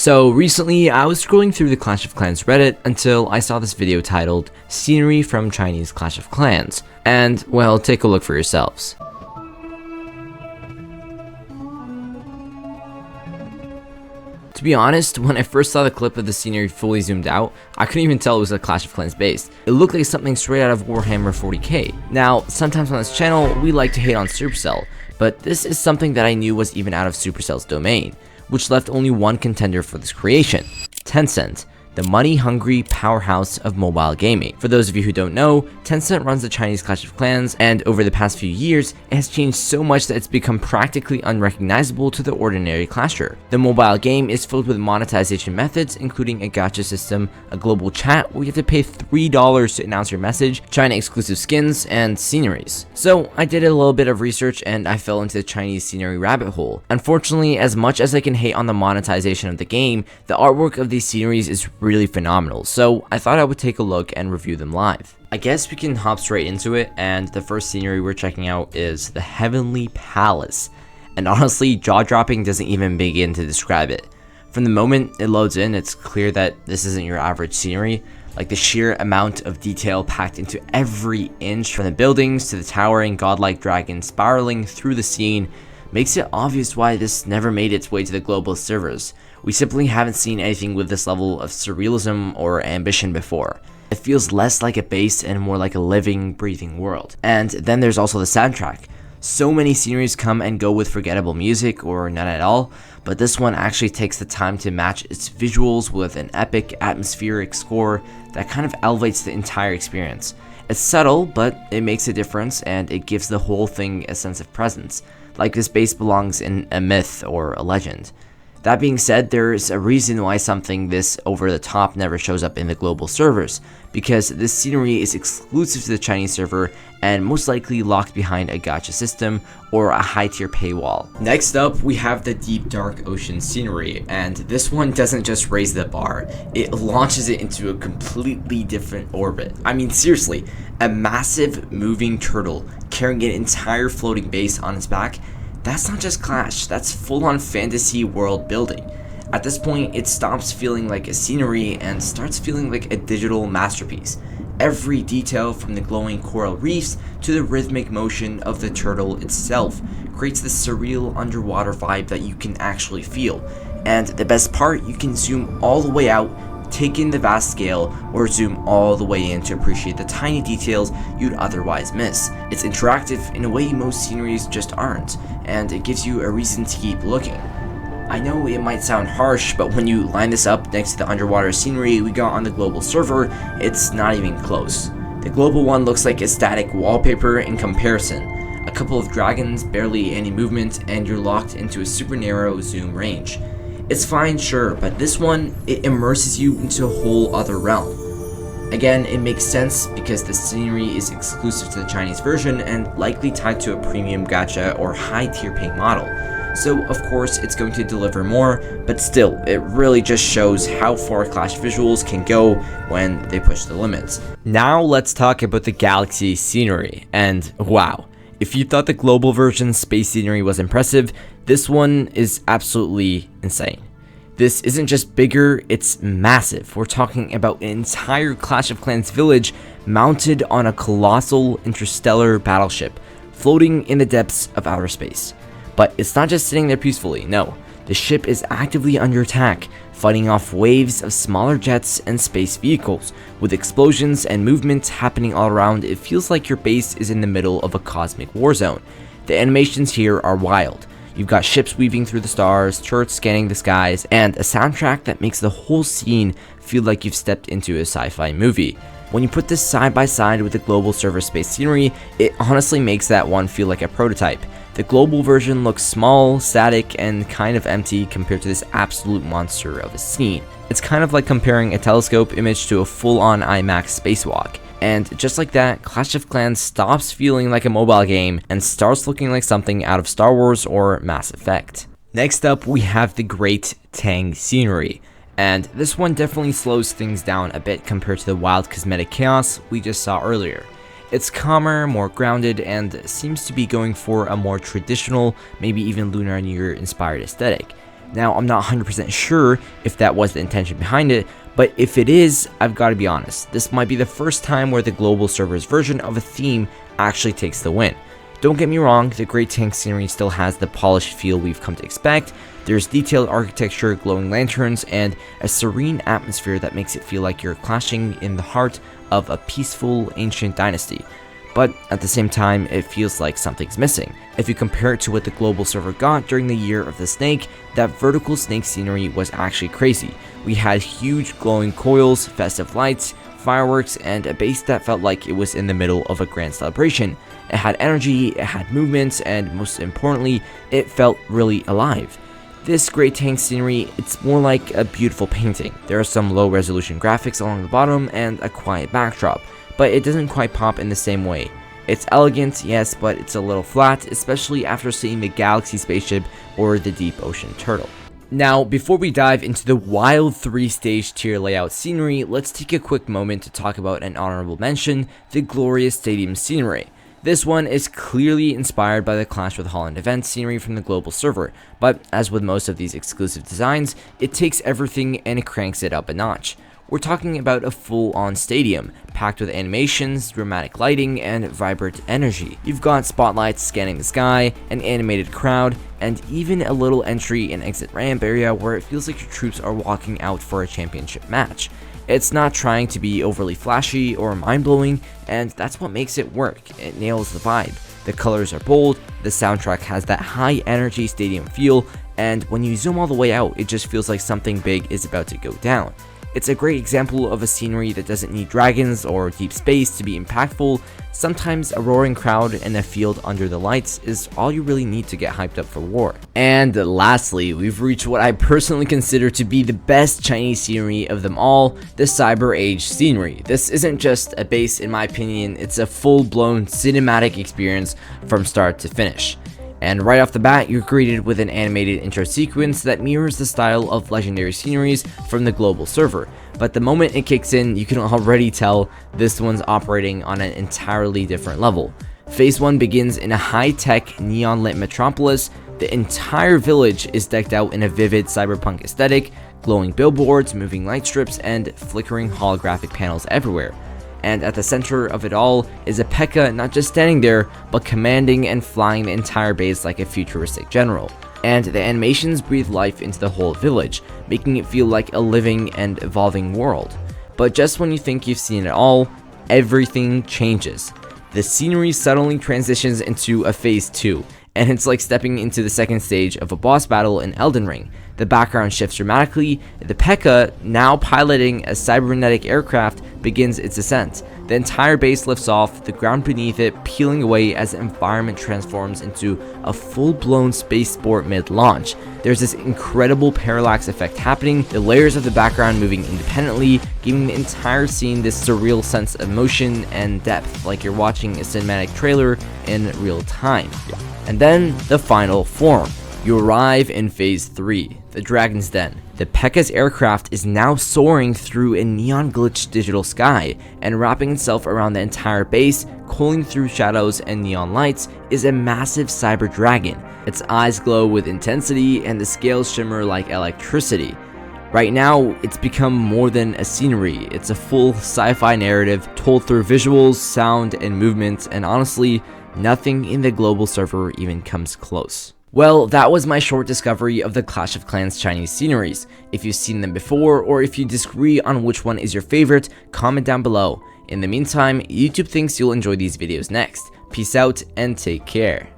So recently, I was scrolling through the Clash of Clans Reddit until I saw this video titled Scenery from Chinese Clash of Clans, and well, take a look for yourselves. To be honest, when I first saw the clip of the scenery fully zoomed out, I couldn't even tell it was a Clash of Clans base. It looked like something straight out of Warhammer 40k. Now, sometimes on this channel, we like to hate on Supercell, but this is something that I knew was even out of Supercell's domain, which left only one contender for this creation: Tencent, the money-hungry powerhouse of mobile gaming. For those of you who don't know, Tencent runs the Chinese Clash of Clans, and over the past few years, it has changed so much that it's become practically unrecognizable to the ordinary clasher. The mobile game is filled with monetization methods, including a gacha system, a global chat where you have to pay $3 to announce your message, China-exclusive skins, and sceneries. So I did a little bit of research and I fell into the Chinese scenery rabbit hole. Unfortunately, as much as I can hate on the monetization of the game, the artwork of these sceneries is really phenomenal, so I thought I would take a look and review them live. I guess we can hop straight into it, and the first scenery we're checking out is the Heavenly Palace, and honestly, jaw-dropping doesn't even begin to describe it. From the moment it loads in, it's clear that this isn't your average scenery. Like, the sheer amount of detail packed into every inch, from the buildings to the towering godlike dragon spiraling through the scene, makes it obvious why this never made its way to the global servers. We simply haven't seen anything with this level of surrealism or ambition before. It feels less like a base and more like a living, breathing world. And then there's also the soundtrack. So many sceneries come and go with forgettable music or none at all, but this one actually takes the time to match its visuals with an epic atmospheric score that kind of elevates the entire experience. It's subtle, but it makes a difference, and it gives the whole thing a sense of presence, like this base belongs in a myth or a legend. That being said, there's a reason why something this over the top never shows up in the global servers, because this scenery is exclusive to the Chinese server and most likely locked behind a gacha system or a high tier paywall. Next up, we have the Deep Dark Ocean scenery, and this one doesn't just raise the bar, it launches it into a completely different orbit. I mean, seriously, a massive moving turtle carrying an entire floating base on its back. That's not just Clash, that's full-on fantasy world building. At this point, it stops feeling like a scenery and starts feeling like a digital masterpiece. Every detail, from the glowing coral reefs to the rhythmic motion of the turtle itself, creates this surreal underwater vibe that you can actually feel. And the best part, you can zoom all the way out, take in the vast scale, or zoom all the way in to appreciate the tiny details you'd otherwise miss. It's interactive in a way most sceneries just aren't, and it gives you a reason to keep looking. I know it might sound harsh, but when you line this up next to the underwater scenery we got on the global server, it's not even close. The global one looks like a static wallpaper in comparison. A couple of dragons, barely any movement, and you're locked into a super narrow zoom range. It's fine, sure, but this one, it immerses you into a whole other realm. Again, it makes sense because the scenery is exclusive to the Chinese version and likely tied to a premium gacha or high tier paying model. So of course it's going to deliver more, but still, it really just shows how far Clash visuals can go when they push the limits. Now let's talk about the Galaxy scenery, and wow. If you thought the global version space scenery was impressive, this one is absolutely insane. This isn't just bigger, it's massive. We're talking about an entire Clash of Clans village mounted on a colossal interstellar battleship, floating in the depths of outer space. But it's not just sitting there peacefully, no. The ship is actively under attack, fighting off waves of smaller jets and space vehicles. With explosions and movement happening all around, it feels like your base is in the middle of a cosmic war zone. The animations here are wild. You've got ships weaving through the stars, turrets scanning the skies, and a soundtrack that makes the whole scene feel like you've stepped into a sci-fi movie. When you put this side by side with the global server space scenery, it honestly makes that one feel like a prototype. The global version looks small, static, and kind of empty compared to this absolute monster of a scene. It's kind of like comparing a telescope image to a full-on IMAX spacewalk. And just like that, Clash of Clans stops feeling like a mobile game and starts looking like something out of Star Wars or Mass Effect. Next up, we have the Great Tang scenery. And this one definitely slows things down a bit compared to the wild cosmetic chaos we just saw earlier. It's calmer, more grounded, and seems to be going for a more traditional, maybe even Lunar New Year inspired aesthetic. Now, I'm not 100% sure if that was the intention behind it, but if it is, I've got to be honest, this might be the first time where the global server's version of a theme actually takes the win. Don't get me wrong, the Great Tang scenery still has the polished feel we've come to expect. There's detailed architecture, glowing lanterns, and a serene atmosphere that makes it feel like you're clashing in the heart of a peaceful ancient dynasty. But at the same time, it feels like something's missing. If you compare it to what the global server got during the Year of the Snake, that vertical snake scenery was actually crazy. We had huge glowing coils, festive lights, fireworks, and a base that felt like it was in the middle of a grand celebration. It had energy, it had movements, and most importantly, it felt really alive. This Great Tang scenery, it's more like a beautiful painting. There are some low resolution graphics along the bottom and a quiet backdrop, but it doesn't quite pop in the same way. It's elegant, yes, but it's a little flat, especially after seeing the Galaxy spaceship or the Deep Ocean Turtle. Now, before we dive into the wild 3-stage tier layout scenery, let's take a quick moment to talk about an honorable mention, the glorious stadium scenery. This one is clearly inspired by the Clash with Holland event scenery from the global server, but as with most of these exclusive designs, it takes everything and it cranks it up a notch. We're talking about a full-on stadium, packed with animations, dramatic lighting, and vibrant energy. You've got spotlights scanning the sky, an animated crowd, and even a little entry and exit ramp area where it feels like your troops are walking out for a championship match. It's not trying to be overly flashy or mind-blowing, and that's what makes it work. It nails the vibe. The colors are bold, the soundtrack has that high-energy stadium feel, and when you zoom all the way out, it just feels like something big is about to go down. It's a great example of a scenery that doesn't need dragons or deep space to be impactful. Sometimes a roaring crowd and a field under the lights is all you really need to get hyped up for war. And lastly, we've reached what I personally consider to be the best Chinese scenery of them all, the Cyber Age scenery. This isn't just a base in my opinion, it's a full-blown cinematic experience from start to finish. And right off the bat, you're greeted with an animated intro sequence that mirrors the style of legendary sceneries from the global server. But the moment it kicks in, you can already tell this one's operating on an entirely different level. Phase 1 begins in a high-tech, neon-lit metropolis. The entire village is decked out in a vivid cyberpunk aesthetic, glowing billboards, moving light strips, and flickering holographic panels everywhere. And at the center of it all is a P.E.K.K.A not just standing there, but commanding and flying the entire base like a futuristic general. And the animations breathe life into the whole village, making it feel like a living and evolving world. But just when you think you've seen it all, everything changes. The scenery suddenly transitions into a phase 2, and it's like stepping into the second stage of a boss battle in Elden Ring. The background shifts dramatically, the P.E.K.K.A, now piloting a cybernetic aircraft, begins its ascent. The entire base lifts off, the ground beneath it peeling away as the environment transforms into a full-blown space sport mid-launch. There's this incredible parallax effect happening, the layers of the background moving independently, giving the entire scene this surreal sense of motion and depth, like you're watching a cinematic trailer in real time. And then, the final form. You arrive in Phase 3, the Dragon's Den. The P.E.K.K.A's aircraft is now soaring through a neon-glitched digital sky, and wrapping itself around the entire base, coiling through shadows and neon lights, is a massive cyber dragon. Its eyes glow with intensity, and the scales shimmer like electricity. Right now, it's become more than a scenery. It's a full sci-fi narrative told through visuals, sound, and movement, and honestly, nothing in the global server even comes close. Well, that was my short discovery of the Clash of Clans Chinese sceneries. If you've seen them before, or if you disagree on which one is your favorite, comment down below. In the meantime, YouTube thinks you'll enjoy these videos next. Peace out and take care.